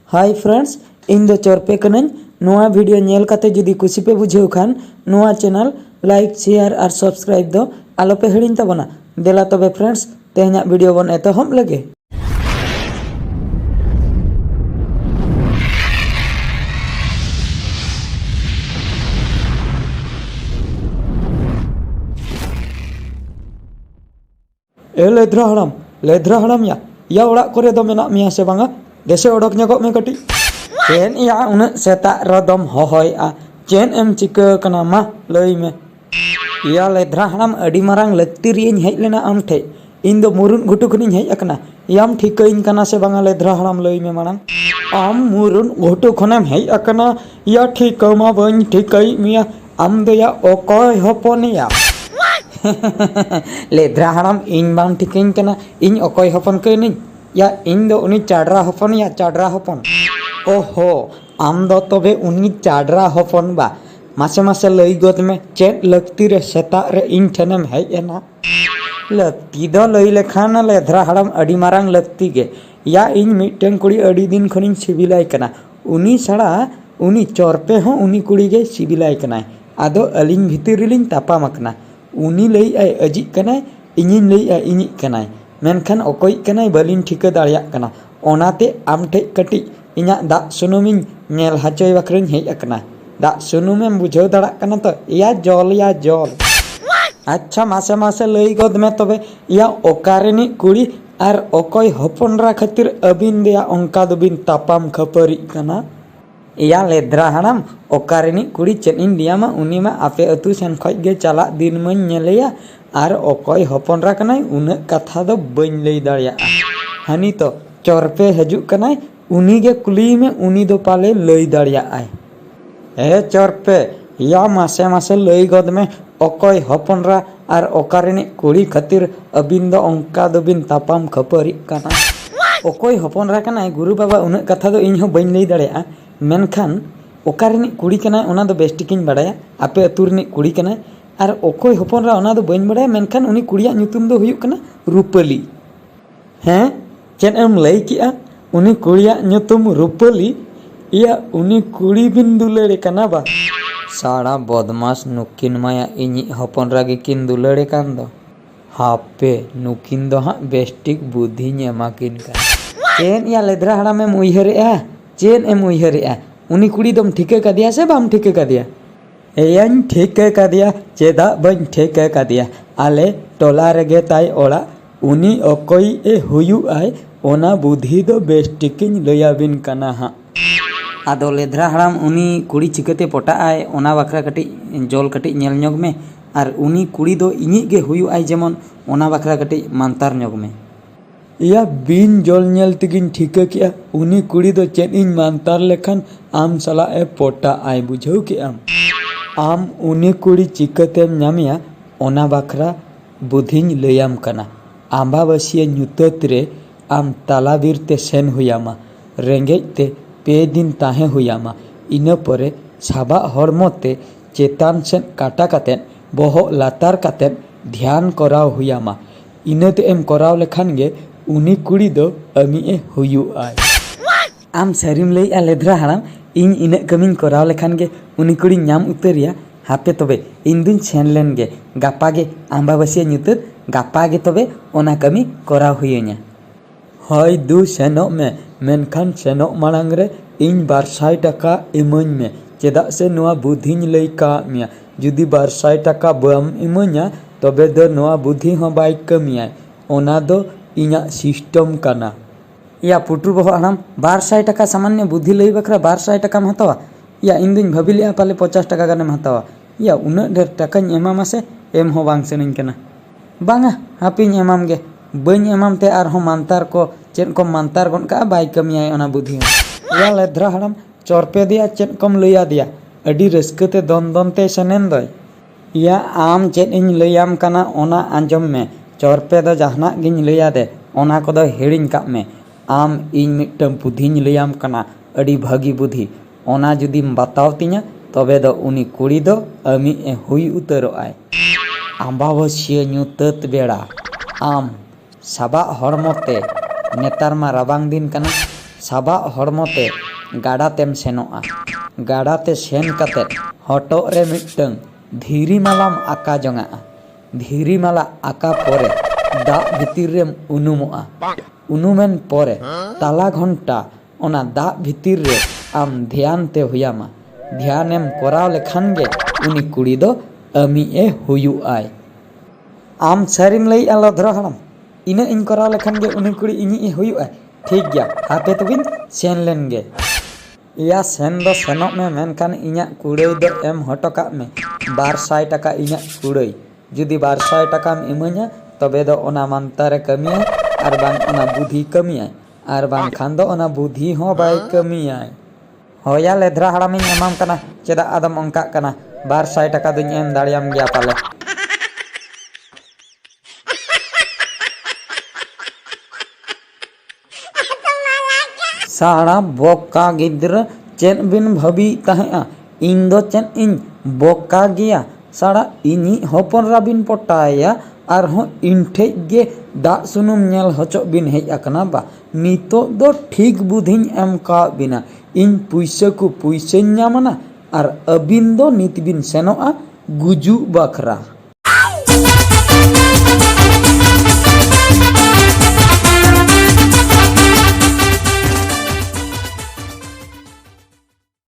Hi friends, इन दो चोरपे कनन नोआ video nail काते जुदी खुशी पे बुझेव खान नोआ चैनल लाइक शेयर और सब्सक्राइब दो आलो पे हिड़िन ताबोना। देला तबे फ्रेंड्स तेहना वीडियो बन एतहब लगे। ए लेद्रा हड़ाम या ओड़ा करे दो मेना मिया से बांगा देसे ओडक ᱧᱚᱜᱚᱜ में कटी चेन या उन सेता रदम होय आ चेन एम चिका कना मा लई में या लेद्रा हड़ाम अडी मारांग लक्ति रियन हेज लेना आम ठे इन दो मुरुन घुटु खनिन हेज अकना याम ठिकइन कना से बांगा लेद्रा हड़ाम लई में मारांग आम मुरुन घुटु खनेम हेज अकना या ठिकमा बन ठिकई मिया आम दो या ओकय होपनिया लेद्रा हड़ाम इन बांग ठिकइन कना इन ओकय होपन कइनिन या इन दो उनी चाडरा होपन या चाडरा होपन ओहो आम दो तबे उनी चाडरा होपन बा मासे मासे लई गद में चेत लक्ति रे सेता रे इन ठेनेम हेज एना लक्ति दो लई लेखान लेद्रा हड़ाम अडी मारांग लक्ति गे या इन मिटन कुड़ी अडी दिन खनिन सिबिलाई कना उनी सड़ा उनी चोरपे हो उनी कुड़ी गे सिबिलाई कना आदो अलिन भितर रिलिन तापा मकना उनी लई आय अजी कना इनिन लई आय इनि कना मेनखान ओकय कना बलिन ठिका दाड़िया कना ओनाते आम ठे कटी इना दा सुनुमिन नेल हाचोय बकरिन हेज अकना दा सुनुमेम बुझाव दाड़ा कना तो या जल अच्छा मासे मासे लई गद में तबे या ओकारेनी कुड़ी आर ओकय हपनरा खातिर अबिन देया ओंका दोबिन तापाम खपरी कना या लेद्रा हड़ाम ओकारेनी कुड़ी चेन इन दियामा उनी मा आपे अतु सेन खय गे चला दिन मन नेलेया आर ओकय हपनरा कनाय उन कथा दो बइन लई दाड़िया हानि तो चोरपे हजू कनाय उनी गे कुली में उनी दो पाले लई दाड़िया आय ए चोरपे या मासे मासे लई गद में ओकय हपनरा आर ओकारेनी कुड़ी खातिर अबिन दो ओंका दोबिन तापाम खपरी कना ओकय हपनरा कनाय गुरु बाबा उन कथा दो इन हो बइन लई दाड़िया मेनखान ओकारेनी कुड़ी कनाय ओना दो बेस्टिकिन बाड़ाया आपे अतुरनी कुड़ी कनाय आर ओकय हपनरा ओना दो बइन बाड़ाया मेनखान उनी कुड़िया ᱧᱩᱛᱩᱢ दो हुयुग कना रूपली हैं चेन एम लई किया उनी कुड़िया ᱧᱩᱛᱩᱢ रूपली या उनी कुड़ी बिन दुलड़े कना बा साड़ा बदमाश नुकिन माया इनि हपनरा गे किन दुलड़े कान दो हापे नुकिन दो हा बेस्टिक बुद्धि एमाकिन का चेन या लेद्रा हड़ाम एम उयहरेआ चेन एम उयहरेआ उनी कुड़ी दम ठिके कादिया से बाम ठिके कादिया एयान ठिके कादिया चेदा बन ठिके कादिया आले टोला रेगे ताई ओड़ा उनी ओकय ए हुयु आय ओना बुद्धि दो बेस्टिकिन लयाबिन कना हा आदो लेद्रा हड़ाम उनी कुड़ी चिकाते पटा आय ओना बखरा कटी जल कटी नेल ᱧᱚᱜ में आर उनी कुड़ी दो इनि गे हुयु आय जेमन ओना बखरा कटी मानतार ᱧᱚᱜ में या बिन जल नेल तिगिन ठिका किया उनी कुड़ी दो चेन इन मानतार लेखान आम सला ए पोटा आय बुझाव के आम उनी कुड़ी चिकातेम ᱧᱟᱢᱮᱭᱟ ओना बखरा बुद्धिन लयाम कना आंबाबासिया ᱧᱩᱛᱟᱹᱛ रे आम तालाबीर ते सेन हुयामा रेंगेज ते पे दिन ताहे हुयामा इना परे साबा हड़मो ते चेतान सेन काटा कातेन बोहो लातार कातेन ध्यान कराव हुयामा इनाते एम कराव लेखान गे उनी कुड़ी दो अमी ए हुयु आय आम सरीम लई आ लेद्रा हड़ाम इन इना कमिन कराव लेखान गे उनी कुड़ी ᱧᱟᱢ उतरिया हापे तबे इन दुन सेन लेन गे गापा गे आंबाबासिया ᱧᱩᱛᱟᱹᱛ गापा गे तबे ओना कमी कराव हुयेnya हय दु सेनों में मेनखान सेनों माड़ांग रे इन 200 टाका इमाኝ में चेदा से नोआ बुद्धिन लई का मिया जुदी 200 टाका बम इमाña तबे दो नोआ बुद्धि हो बाय कमिया ओना दो इना सिस्टम कना या पुटुर बहो हड़ाम 200 टाका सामान्य बुद्धि लई बखरा 200 टाका में हतावा या इन दिन भाबिलिया पाले 50 टाका गाने हतावा या उना ढेर टाका एमामा से एम हो बांग सेनिन कना बांगा हापिन एमाम गे बन एमाम ते आर हो मानतार को चेन को मानतार गन का बाय कमिया ओना बुद्धि या लेद्रा हड़ाम चोरपे दिया चेन कम लइया दिया अडी रस्कते दन दन ते सनेन दय या आम चेन इन लइयाम कना ओना आंजम में चोरपे दो जहना गिन लइया दे ओना को दो हेड़िन का में आम इन मिटम बुद्धिन लइयाम कना अडी भागी बुद्धि ओना जुदीम बताव तिया तबे दो उनी कुड़ी दो अमी ए हुई उतरो आय आंबाबासिया ᱧᱩᱛᱟᱹᱛ बेड़ा आम साबा हड़मोते नेतार मा राबांग दिन कना साबाग हड़मोते गाड़ातेम सेनोआ गाड़ाते सेन कातेद हटोग रे मिदटां धीरी मालाम आका जंगा धीरी माला आका पोरे दाग भितिर रेम उनुमोआ उनुमेन पोरे ताला घंटा ओना दाग भितिर रे आम ध्यान ते हुयामा ध्यानेम कराव लेखान गे उनी कुड़ी दो अमी ए हुयुआय। आम सारिम लई लधरा हड़ाम इना इन कराव लेखान गे उनी कुड़ी इनी ए हुयुआय ठीक गया हापे तबिन सेन लेन गे या सेन दो सेनोग में मेनखान इñा कुड़ाई दो एम हटो काग में 200 टाका इñा कुड़ाई जुदी 200 टाकाम इमाña तबे दो ओना मानतारे कमिया आर बांग ओना बुद्धि कमिया आर बांग खान दो ओना बुद्धि हो बाय कमिया होया लेधरा हड़ामिन एमाम कना चेदा आदम अंका कना 200 टाका दुñ एम दाड़ियाम गया पाले। साड़ा बोका गिद्र चेन बिन भाभी तहेआ इन दो चेन इन बोका गया साड़ा इनी हपनरा बिन पटाया और हो इन ठे गे दाग सुनुम नेल हचो बिन हेज अकना बा नितो दो ठीक बुधिन एम का बिना इन पुइसा को पुइसा ᱧᱟᱢᱟना और अबिन दो नित बिन सेनोआ गुजु बखरा।